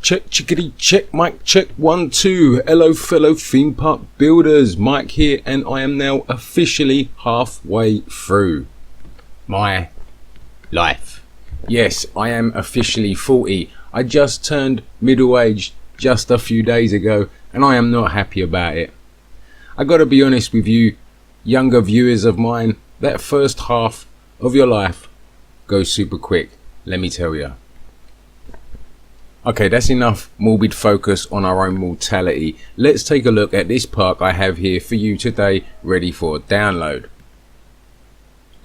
check, chickadee check, mic check, 1, 2. Hello fellow theme park builders, Mike here, and I am now officially halfway through my life. Yes, I am officially 40. I just turned middle-aged just a few days ago, and I am not happy about it. I gotta be honest with you, younger viewers of mine, that first half of your life goes super quick, let me tell you. Okay, that's enough morbid focus on our own mortality. Let's take a look at this park I have here for you today, ready for download.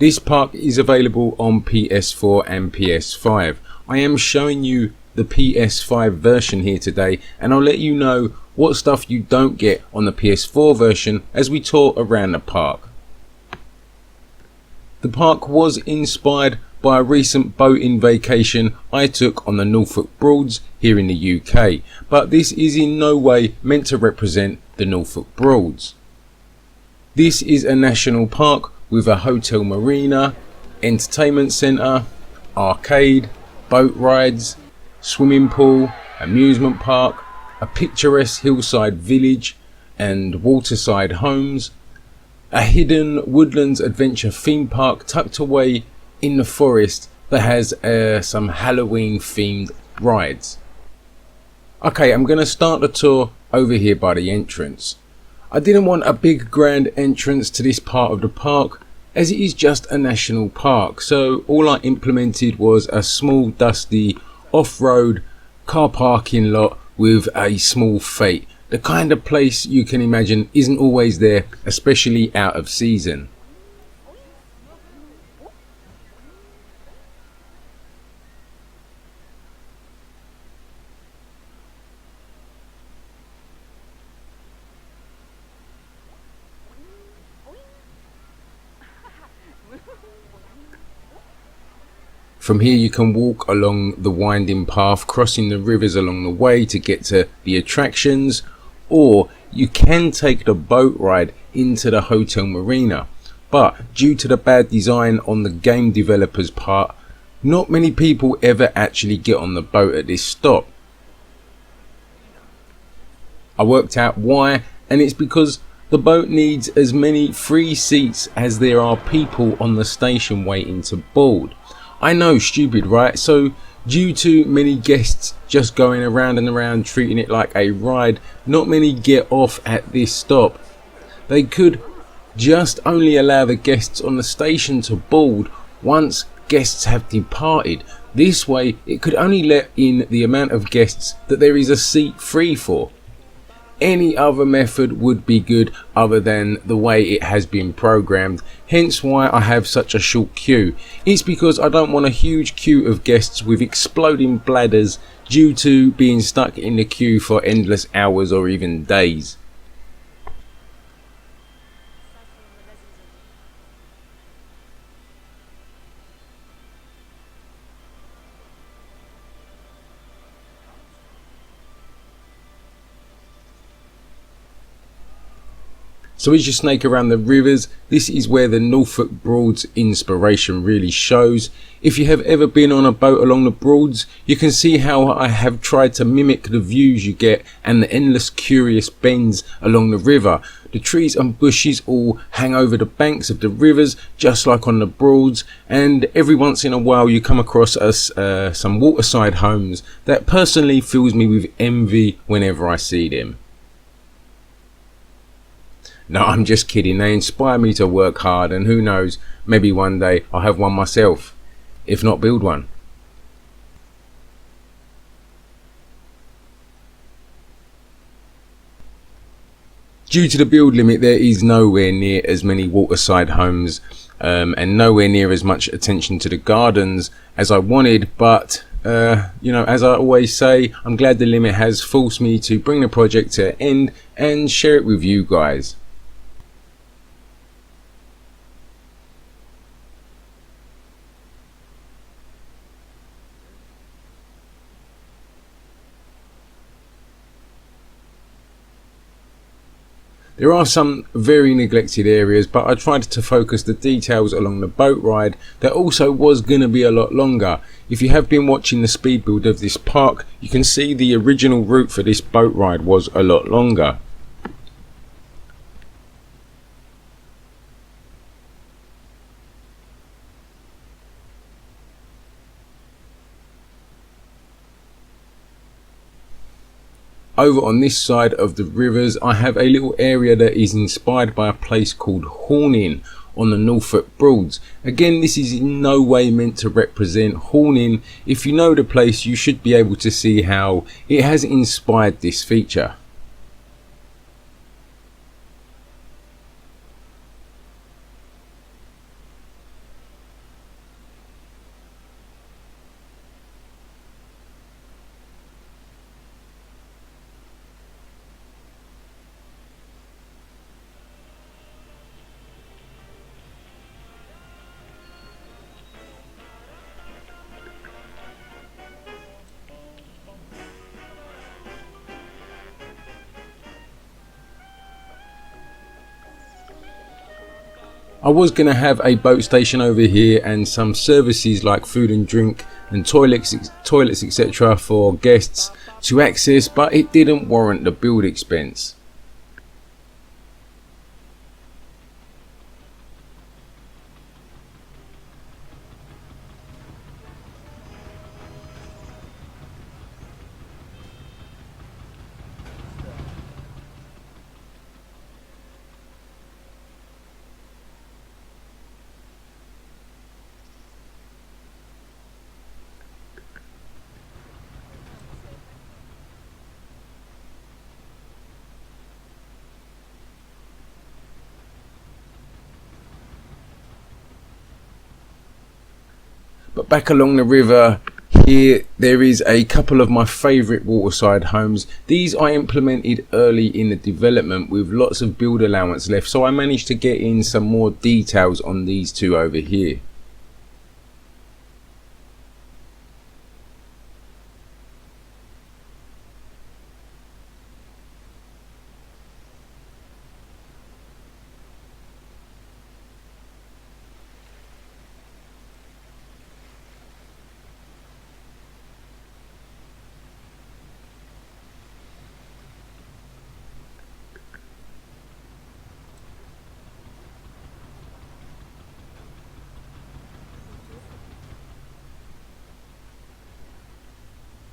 This park is available on PS4 and PS5. I am showing you the PS5 version here today, and I'll let you know what stuff you don't get on the PS4 version as we tour around the park. The park was inspired by a recent boating vacation I took on the Norfolk Broads here in the UK, but this is in no way meant to represent the Norfolk Broads. This is a national park with a hotel marina, entertainment centre, arcade, boat rides, swimming pool, amusement park, a picturesque hillside village and waterside homes, a hidden woodlands adventure theme park tucked away in the forest that has some Halloween themed rides. Okay, I'm going to start the tour over here by the entrance. I didn't want a big grand entrance to this part of the park as it is just a national park, so all I implemented was a small dusty off-road car parking lot with a small fete. The kind of place you can imagine isn't always there, especially out of season. From here you can walk along the winding path, crossing the rivers along the way to get to the attractions, or you can take the boat ride into the hotel marina. But due to the bad design on the game developers' part, not many people ever actually get on the boat at this stop. I worked out why, and it's because the boat needs as many free seats as there are people on the station waiting to board. I know, stupid, right? So due to many guests just going around and around treating it like a ride, not many get off at this stop. They could just only allow the guests on the station to board once guests have departed. This way it could only let in the amount of guests that there is a seat free for. Any other method would be good other than the way it has been programmed, hence why I have such a short queue. It's because I don't want a huge queue of guests with exploding bladders due to being stuck in the queue for endless hours or even days. So as you snake around the rivers, this is where the Norfolk Broads inspiration really shows. If you have ever been on a boat along the Broads, you can see how I have tried to mimic the views you get and the endless curious bends along the river. The trees and bushes all hang over the banks of the rivers just like on the Broads, and every once in a while you come across some waterside homes that personally fills me with envy whenever I see them. No, I'm just kidding. They inspire me to work hard, and who knows, maybe one day I'll have one myself, if not build one. Due to the build limit, there is nowhere near as many waterside homes and nowhere near as much attention to the gardens as I wanted, but you know, as I always say, I'm glad the limit has forced me to bring the project to an end and share it with you guys. There are some very neglected areas, but I tried to focus the details along the boat ride that also was going to be a lot longer. If you have been watching the speed build of this park, you can see the original route for this boat ride was a lot longer. Over on this side of the rivers, I have a little area that is inspired by a place called Horning on the Norfolk Broads. Again, this is in no way meant to represent Horning. If you know the place, you should be able to see how it has inspired this feature. I was going to have a boat station over here and some services like food and drink and toilets etc. for guests to access, but it didn't warrant the build expense. But back along the river here, there is a couple of my favourite waterside homes. These I implemented early in the development with lots of build allowance left, so I managed to get in some more details on these two over here.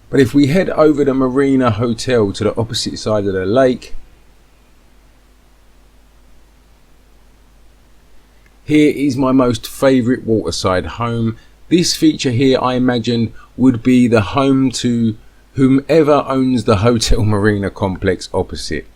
But if we head over the Marina Hotel to the opposite side of the lake, here is my most favourite waterside home. This feature here I imagine would be the home to whomever owns the Hotel Marina complex opposite.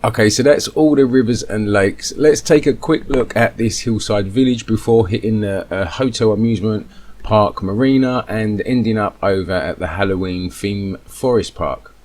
Okay, so that's all the rivers and lakes. Let's take a quick look at this hillside village before hitting the Hotel Amusement Park Marina and ending up over at the Halloween theme forest park.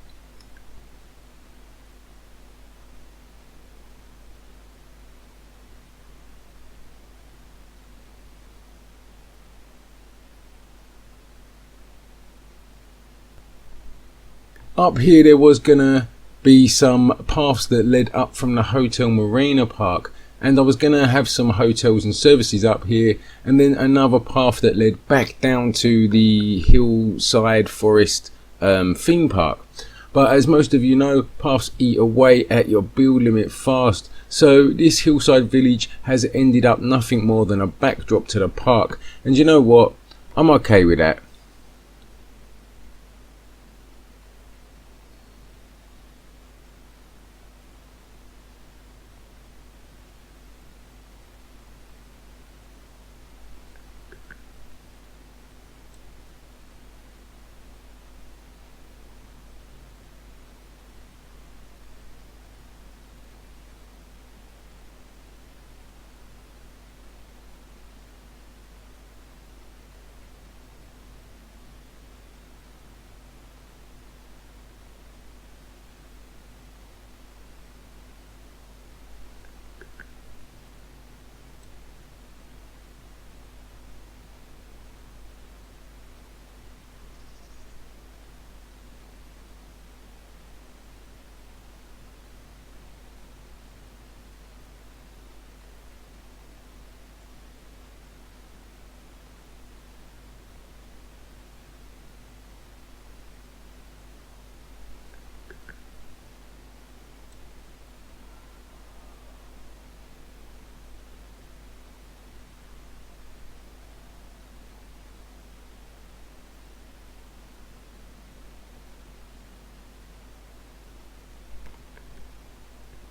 Up here there was gonna be some paths that led up from the Hotel Marina Park, and I was gonna have some hotels and services up here, and then another path that led back down to the hillside forest theme park. But as most of you know, paths eat away at your build limit fast, so this hillside village has ended up nothing more than a backdrop to the park, and you know what, I'm okay with that.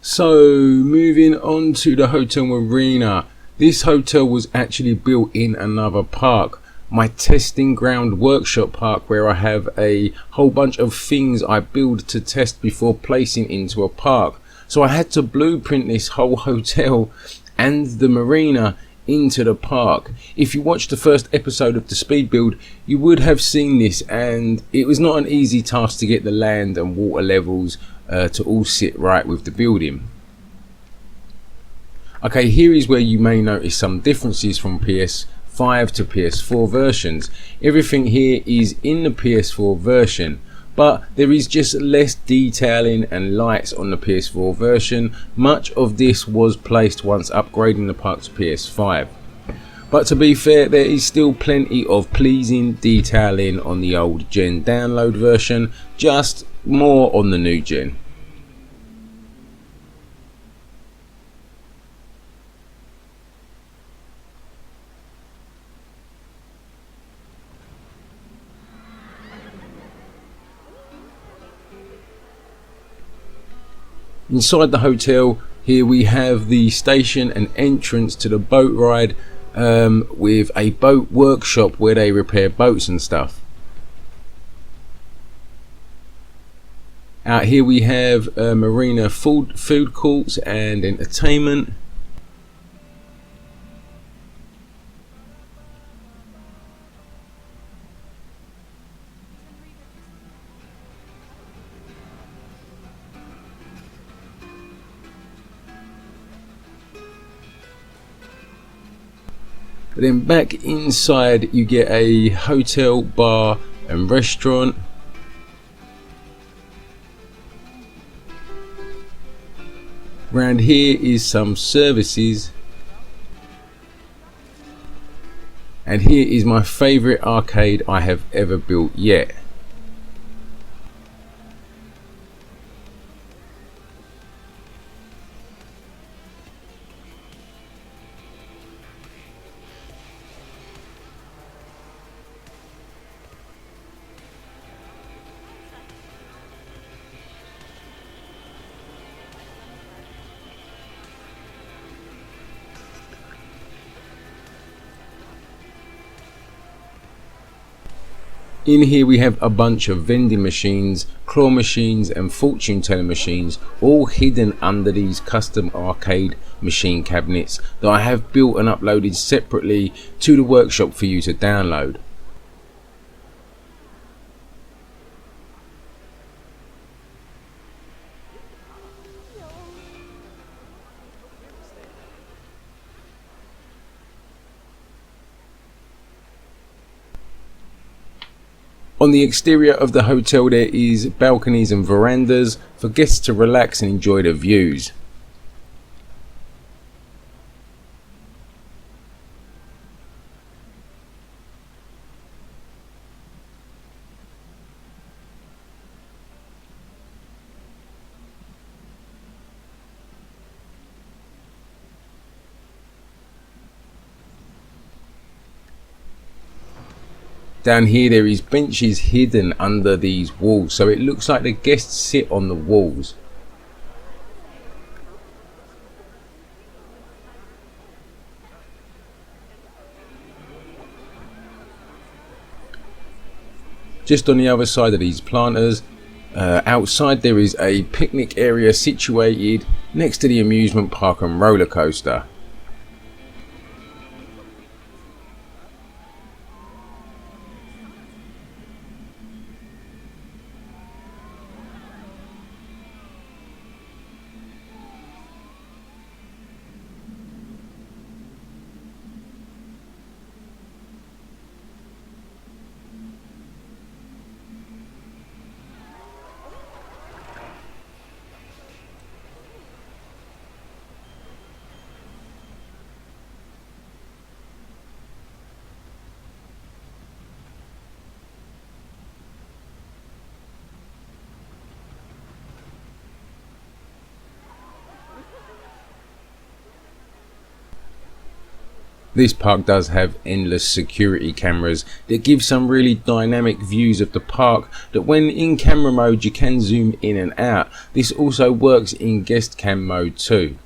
So moving on to the Hotel Marina. This hotel was actually built in another park, my testing ground workshop park, where I have a whole bunch of things I build to test before placing into a park. So I had to blueprint this whole hotel and the marina into the park. If you watched the first episode of the speed build, you would have seen this, and it was not an easy task to get the land and water levels to all sit right with the building. Okay, here is where you may notice some differences from PS5 to PS4 versions. Everything here is in the PS4 version, but there is just less detailing and lights on the PS4 version. Much of this was placed once upgrading the park to PS5. But to be fair, there is still plenty of pleasing detailing on the old gen download version, just more on the new gen. Inside the hotel, here we have the station and entrance to the boat ride, with a boat workshop where they repair boats and stuff. Out here we have marina food courts and entertainment. But then back inside you get a hotel, bar and restaurant. Round here is some services. And here is my favourite arcade I have ever built yet. In here we have a bunch of vending machines, claw machines and fortune telling machines, all hidden under these custom arcade machine cabinets that I have built and uploaded separately to the workshop for you to download. On the exterior of the hotel there is balconies and verandas for guests to relax and enjoy the views. Down here there is benches hidden under these walls, so it looks like the guests sit on the walls. Just on the other side of these planters, outside there is a picnic area situated next to the amusement park and roller coaster. This park does have endless security cameras that give some really dynamic views of the park that when in camera mode you can zoom in and out. This also works in guest cam mode too.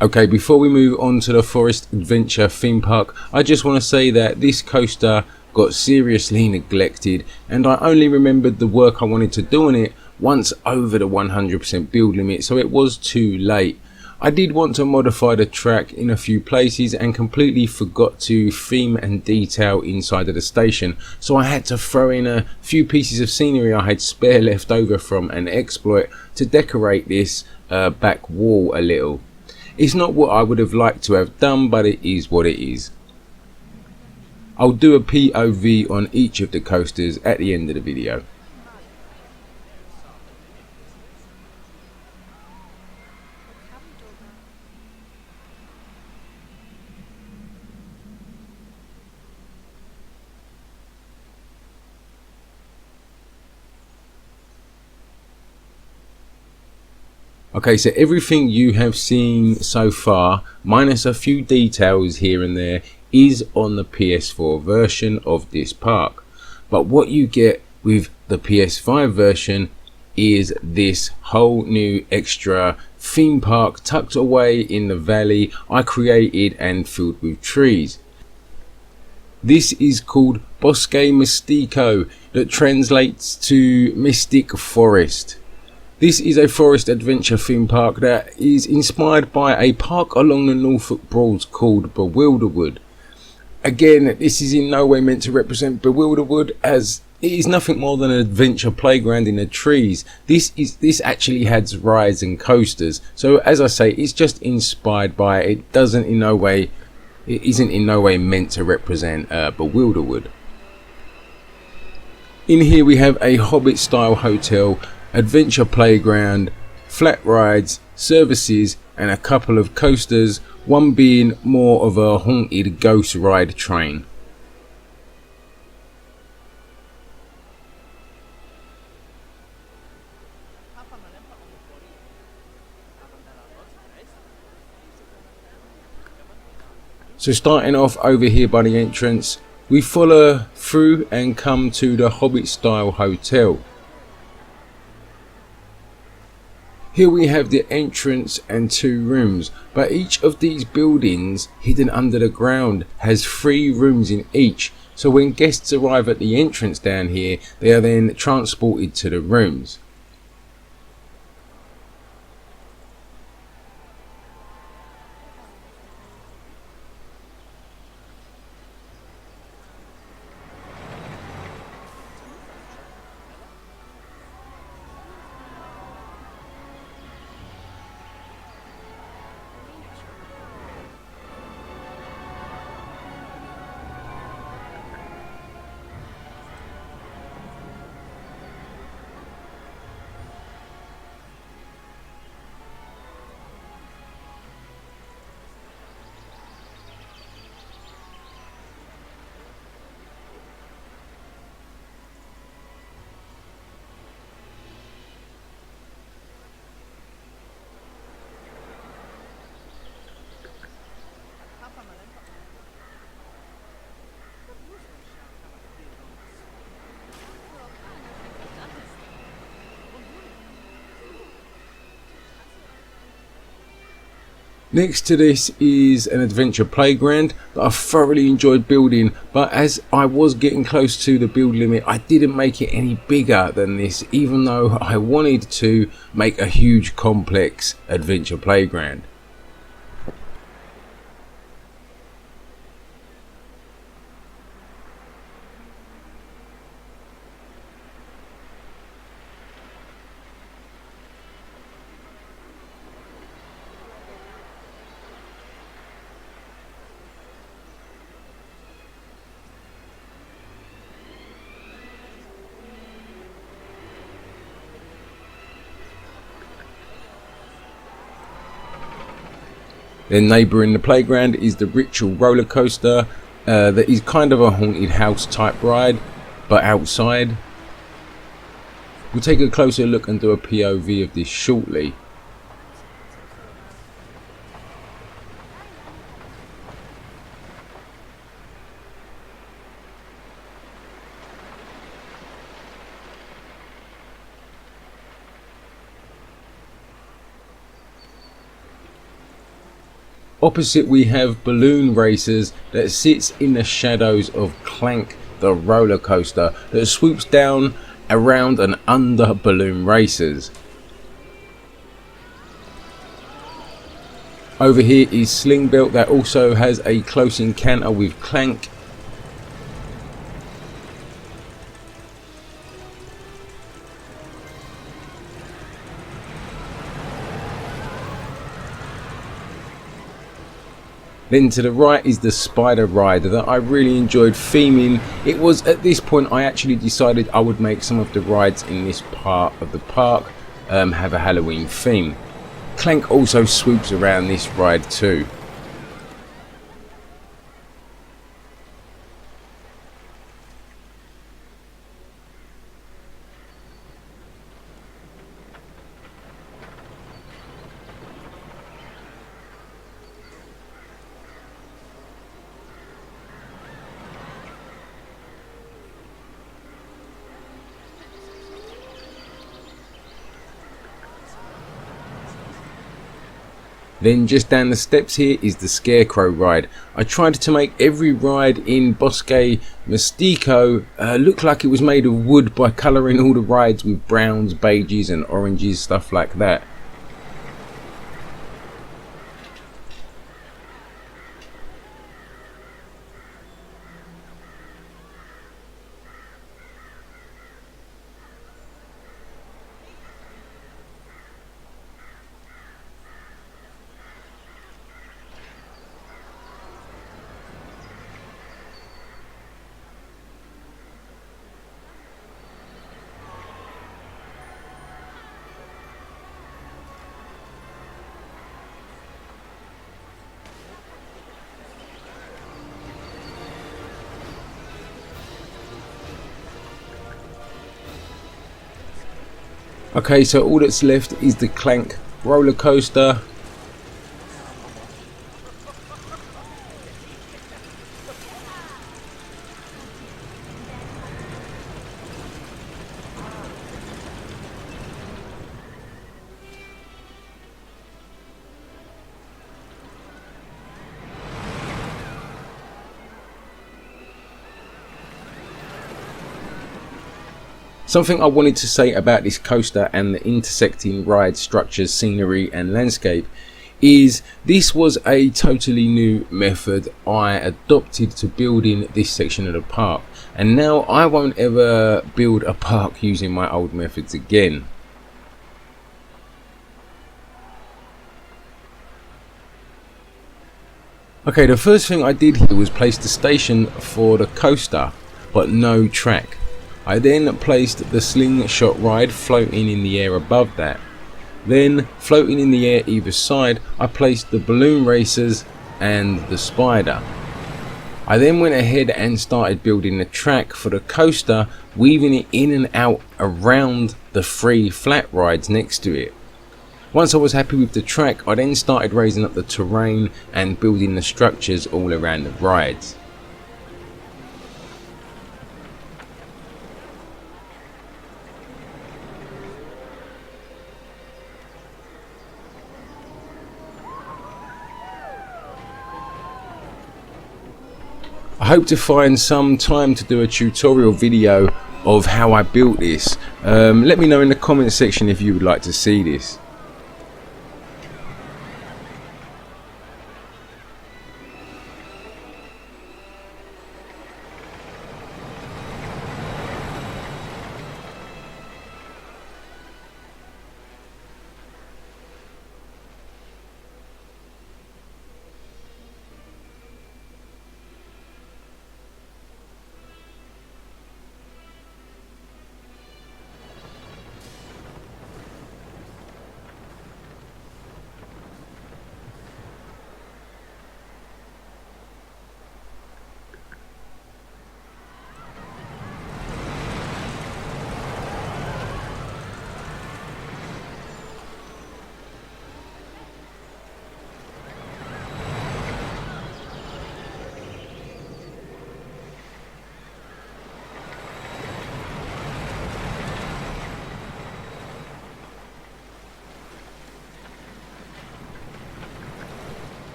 Okay, before we move on to the Forest Adventure theme park, I just want to say that this coaster got seriously neglected, and I only remembered the work I wanted to do on it once over the 100% build limit, so it was too late. I did want to modify the track in a few places and completely forgot to theme and detail inside of the station, so I had to throw in a few pieces of scenery I had spare left over from an exploit to decorate this back wall a little. It's not what I would have liked to have done, but it is what it is. I'll do a POV on each of the coasters at the end of the video. Okay, so everything you have seen so far, minus a few details here and there, is on the PS4 version of this park. But what you get with the PS5 version is this whole new extra theme park tucked away in the valley I created and filled with trees. This is called Bosque Mystico, that translates to Mystic Forest. This is a forest adventure theme park that is inspired by a park along the Norfolk Broads called Bewilderwood. Again, this is in no way meant to represent Bewilderwood, as it is nothing more than an adventure playground in the trees. This actually has rides and coasters, so as I say, it's just inspired by it. It isn't in no way meant to represent Bewilderwood. In here we have a Hobbit style hotel, adventure playground, flat rides, services and a couple of coasters, one being more of a haunted ghost ride train. So starting off over here by the entrance, we follow through and come to the Hobbit style hotel. Here we have the entrance and 2 rooms, but each of these buildings hidden under the ground has 3 rooms in each, So when guests arrive at the entrance down here, they are then transported to the rooms. Next to this is an adventure playground that I thoroughly enjoyed building, but as I was getting close to the build limit, I didn't make it any bigger than this, even though I wanted to make a huge complex adventure playground. Then neighbouring the playground is the Ritual roller coaster that is kind of a haunted house type ride, but outside. We'll take a closer look and do a POV of this shortly. Opposite we have Balloon Racers that sits in the shadows of Clank the roller coaster that swoops down around and under Balloon Racers. Over here is Sling Belt that also has a close encounter with Clank. Then to the right is the Spider Ride that I really enjoyed theming. It was at this point I actually decided I would make some of the rides in this part of the park have a Halloween theme. Clank also swoops around this ride too. Then just down the steps here is the Scarecrow ride. I tried to make every ride in Bosque Mystico look like it was made of wood by colouring all the rides with browns, beiges and oranges, stuff like that. Okay, so all that's left is the Clank roller coaster. Something I wanted to say about this coaster and the intersecting ride structures, scenery and landscape is this was a totally new method I adopted to building this section of the park, and now I won't ever build a park using my old methods again. Okay, the first thing I did here was place the station for the coaster but no track. I then placed the slingshot ride floating in the air above that. Then, floating in the air either side, I placed the balloon racers and the spider. I then went ahead and started building the track for the coaster, weaving it in and out around the 3 flat rides next to it. Once I was happy with the track, I then started raising up the terrain and building the structures all around the rides. I hope to find some time to do a tutorial video of how I built this. Let me know in the comment section if you would like to see this.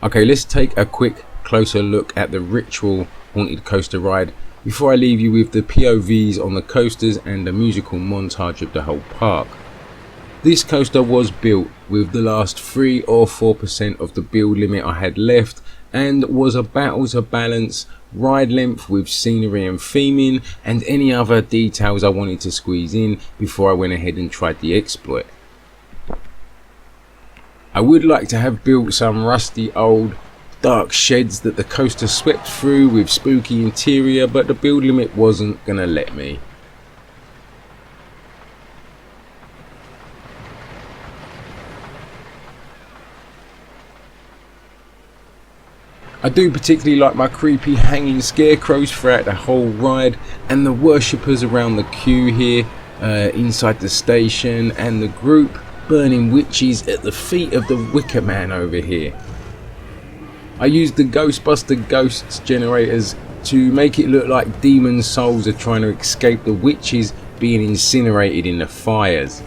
Okay, let's take a quick closer look at the Ritual Haunted Coaster ride before I leave you with the POVs on the coasters and a musical montage of the whole park. This coaster was built with the last 3 or 4% of the build limit I had left, and was a battle to balance ride length with scenery and theming and any other details I wanted to squeeze in before I went ahead and tried the exploit. I would like to have built some rusty old dark sheds that the coaster swept through with spooky interior, but the build limit wasn't gonna let me. I do particularly like my creepy hanging scarecrows throughout the whole ride, and the worshippers around the queue here, inside the station, and the group burning witches at the feet of the Wicker Man over here. I used the Ghostbuster ghosts generators to make it look like demon souls are trying to escape the witches being incinerated in the fires.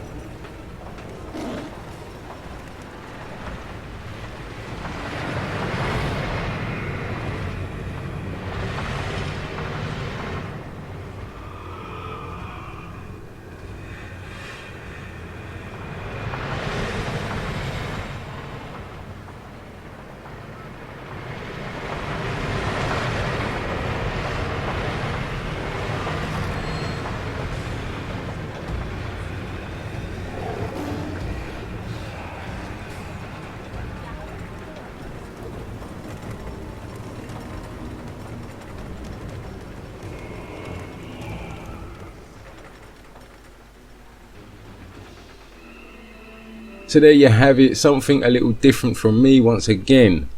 So there you have it, something a little different from me once again.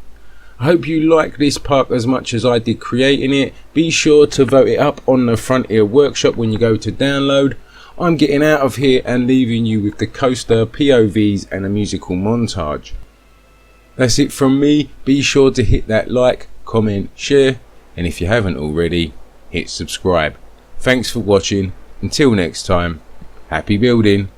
I hope you like this park as much as I did creating it. Be sure to vote it up on the Frontier Workshop when you go to download. I'm getting out of here and leaving you with the coaster, POVs and a musical montage. That's it from me. Be sure to hit that like, comment, share, and if you haven't already, hit subscribe. Thanks for watching. Until next time, happy building.